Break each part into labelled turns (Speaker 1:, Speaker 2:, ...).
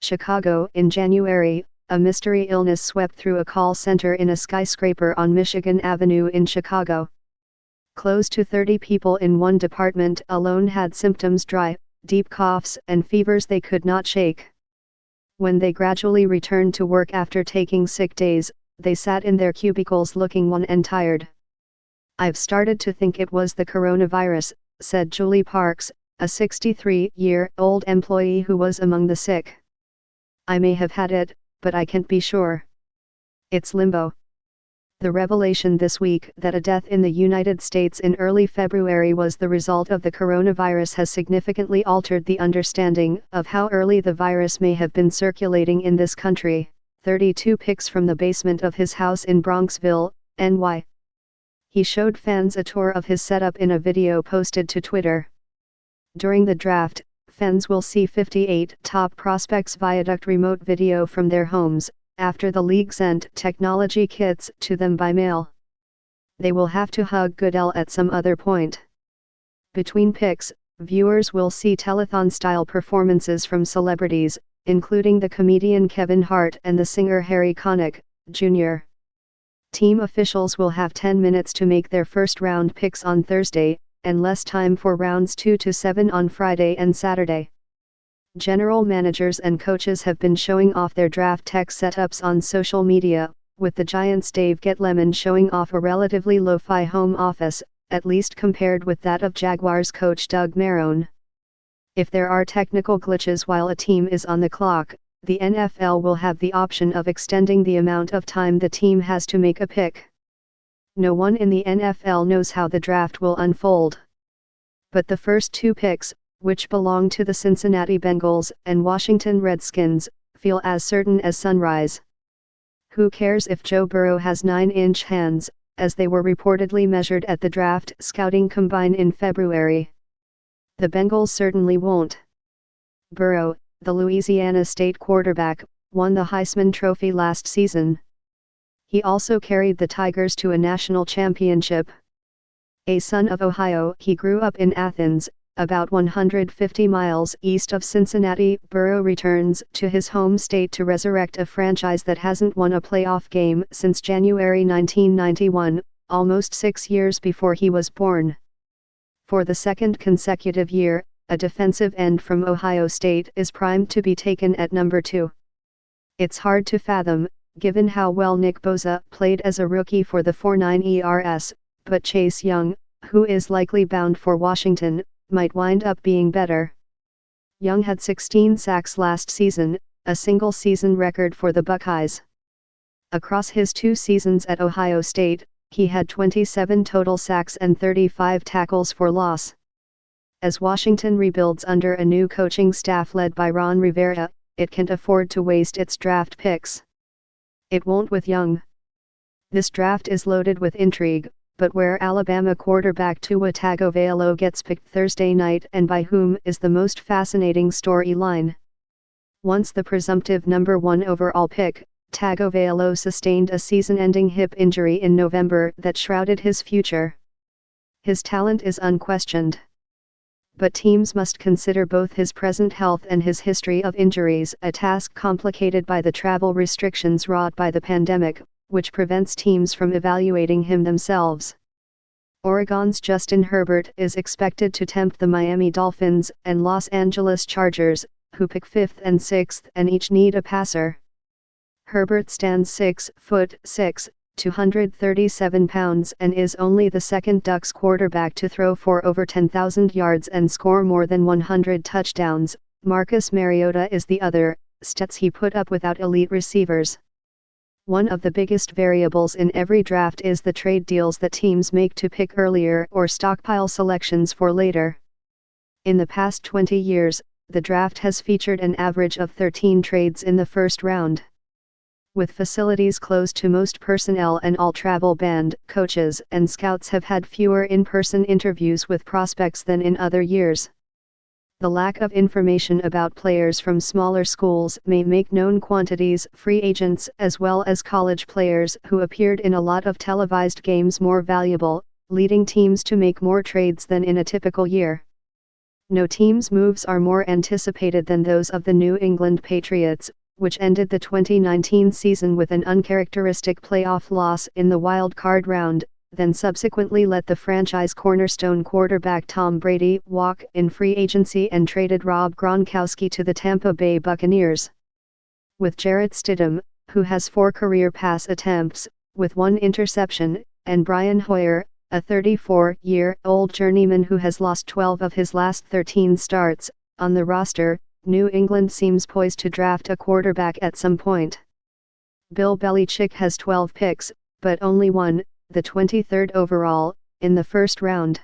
Speaker 1: Chicago. In January, a mystery illness swept through a call center in a skyscraper on Michigan Avenue in Chicago. Close to 30 people in one department alone had symptoms: dry, deep coughs and fevers they could not shake. When they gradually returned to work after taking sick days, they sat in their cubicles looking wan and tired. "I've started to think it was the coronavirus," said Julie Parks, a 63-year-old employee who was among the sick. "I may have had it, but I can't be sure. It's limbo." The revelation this week that a death in the United States in early February was the result of the coronavirus has significantly altered the understanding of how early the virus may have been circulating in this country. 32 pics from the basement of his house in Bronxville, NY. He showed fans a tour of his setup in a video posted to Twitter. During the draft, fans will see 58 top prospects Viaduct remote video from their homes, after the league sent technology kits to them by mail. They will have to hug Goodell at some other point. Between picks, viewers will see telethon-style performances from celebrities, including the comedian Kevin Hart and the singer Harry Connick, Jr. Team officials will have 10 minutes to make their first-round picks on Thursday, and less time for rounds 2 to 7 on Friday and Saturday. General managers and coaches have been showing off their draft tech setups on social media, with the Giants' Dave Gettleman showing off a relatively lo-fi home office, at least compared with that of Jaguars coach Doug Marrone. If there are technical glitches while a team is on the clock, the NFL will have the option of extending the amount of time the team has to make a pick. No one in the NFL knows how the draft will unfold. But the first two picks, which belong to the Cincinnati Bengals and Washington Redskins, feel as certain as sunrise. Who cares if Joe Burrow has 9-inch hands, as they were reportedly measured at the draft scouting combine in February? The Bengals certainly won't. Burrow, the Louisiana State quarterback, won the Heisman Trophy last season. He also carried the Tigers to a national championship. A son of Ohio, he grew up in Athens, about 150 miles east of Cincinnati. Burrow returns to his home state to resurrect a franchise that hasn't won a playoff game since January 1991, almost 6 years before he was born. For the second consecutive year, a defensive end from Ohio State is primed to be taken at number 2. It's hard to fathom, given how well Nick Bosa played as a rookie for the 4.9 ERS, but Chase Young, who is likely bound for Washington, might wind up being better. Young had 16 sacks last season, a single-season record for the Buckeyes. Across his 2 seasons at Ohio State, he had 27 total sacks and 35 tackles for loss. As Washington rebuilds under a new coaching staff led by Ron Rivera, it can't afford to waste its draft picks. It won't with Young. This draft is loaded with intrigue, but where Alabama quarterback Tua Tagovailoa gets picked Thursday night and by whom is the most fascinating storyline. Once the presumptive number 1 overall pick, Tagovailoa sustained a season-ending hip injury in November that shrouded his future. His talent is unquestioned. But teams must consider both his present health and his history of injuries, a task complicated by the travel restrictions wrought by the pandemic, which prevents teams from evaluating him themselves. Oregon's Justin Herbert is expected to tempt the Miami Dolphins and Los Angeles Chargers, who pick 5th and 6th and each need a passer. Herbert stands 6'6", 237 pounds and is only the second Ducks quarterback to throw for over 10,000 yards and score more than 100 touchdowns. Marcus Mariota is the other, stats he put up without elite receivers. One of the biggest variables in every draft is the trade deals that teams make to pick earlier or stockpile selections for later. In the past 20 years, the draft has featured an average of 13 trades in the first round. With facilities closed to most personnel and all travel banned, coaches and scouts have had fewer in-person interviews with prospects than in other years. The lack of information about players from smaller schools may make known quantities free agents as well as college players who appeared in a lot of televised games more valuable, leading teams to make more trades than in a typical year. No team's moves are more anticipated than those of the New England Patriots, which ended the 2019 season with an uncharacteristic playoff loss in the wild card round, then subsequently let the franchise cornerstone quarterback Tom Brady walk in free agency and traded Rob Gronkowski to the Tampa Bay Buccaneers. With Jarrett Stidham, who has 4 career pass attempts, with 1 interception, and Brian Hoyer, a 34-year-old journeyman who has lost 12 of his last 13 starts, on the roster, New England seems poised to draft a quarterback at some point. Bill Belichick has 12 picks, but only 1, the 23rd overall, in the first round.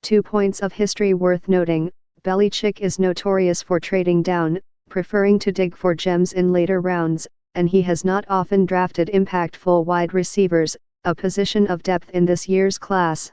Speaker 1: 2 points of history worth noting: Belichick is notorious for trading down, preferring to dig for gems in later rounds, and he has not often drafted impactful wide receivers, a position of depth in this year's class.